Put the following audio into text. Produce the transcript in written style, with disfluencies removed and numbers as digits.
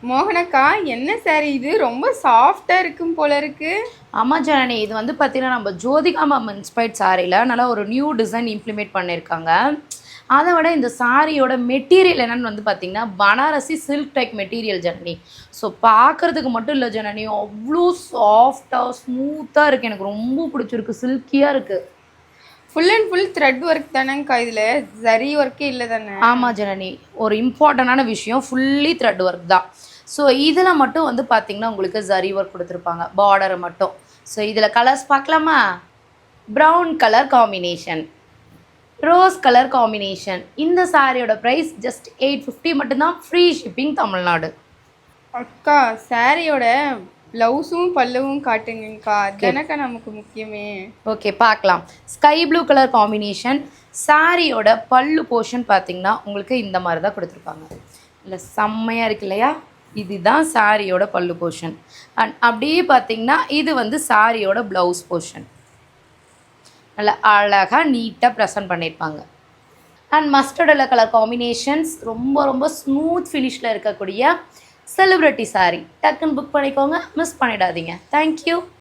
மோகனக்கா, என்ன சாரி இது? ரொம்ப சாஃப்டா இருக்கும் போல இருக்கு. ஆமாம் ஜனனி, இது வந்து பார்த்தீங்கன்னா நம்ம ஜோதிகா மேம் இன்ஸ்பைர்ட் சாரியில் நல்லா ஒரு நியூ டிசைன் இம்ப்ளிமெண்ட் பண்ணியிருக்காங்க. அதை விட இந்த சாரியோட மெட்டீரியல் என்னென்னு வந்து பார்த்திங்கன்னா Banarasi silk type material Janani. So பார்க்குறதுக்கு மட்டும் இல்லை ஜனனி, அவ்வளோ சாஃப்டாக ஸ்மூத்தாக இருக்குது. எனக்கு ரொம்ப பிடிச்சிருக்கு, சில்கியாக இருக்குது. Full and full thread work தானேங்க்கா? இதில் ஜரி ஒர்க்கே இல்லை தானே? ஆமாம் ஜனனி, ஒரு இம்பார்ட்டண்டான விஷயம், ஃபுல்லி த்ரெட் ஒர்க் தான். ஸோ இதில் மட்டும் வந்து பார்த்திங்கன்னா உங்களுக்கு ஜரி ஒர்க் கொடுத்துருப்பாங்க, பார்டரை மட்டும். ஸோ இதில் கலர்ஸ் பார்க்கலாமா? Brown colour combination, rose colour combination. இந்த சாரியோட ப்ரைஸ் ஜஸ்ட் 850 மட்டும்தான், ஃப்ரீ ஷிப்பிங் தமிழ்நாடு. அக்கா, சாரியோட ப்ளவுஸும் பல்லுவும் காட்டுங்கக்கா, அதுதானக்கா நமக்கு முக்கியமே. ஓகே, பார்க்கலாம். Sky blue colour combination. சாரியோட பல்லு போர்ஷன் பார்த்திங்கன்னா உங்களுக்கு இந்த மாதிரி தான் கொடுத்துருப்பாங்க. இல்லை செம்மையாக இருக்கு இல்லையா? இதுதான் சாரியோட பல்லு போர்ஷன். அண்ட் அப்படியே பார்த்திங்கன்னா இது வந்து சாரியோட ப்ளவுஸ் போர்ஷன். நல்லா அழகாக நீட்டாக ப்ரெசன்ட் பண்ணியிருப்பாங்க. And mustard yellow colour combinations, ரொம்ப ரொம்ப ஸ்மூத் ஃபினிஷில் இருக்கக்கூடிய செலிப்ரிட்டி சாரி. டக்குன்னு புக் பண்ணிக்கோங்க, மிஸ் பண்ணிடாதீங்க. தேங்க்யூ.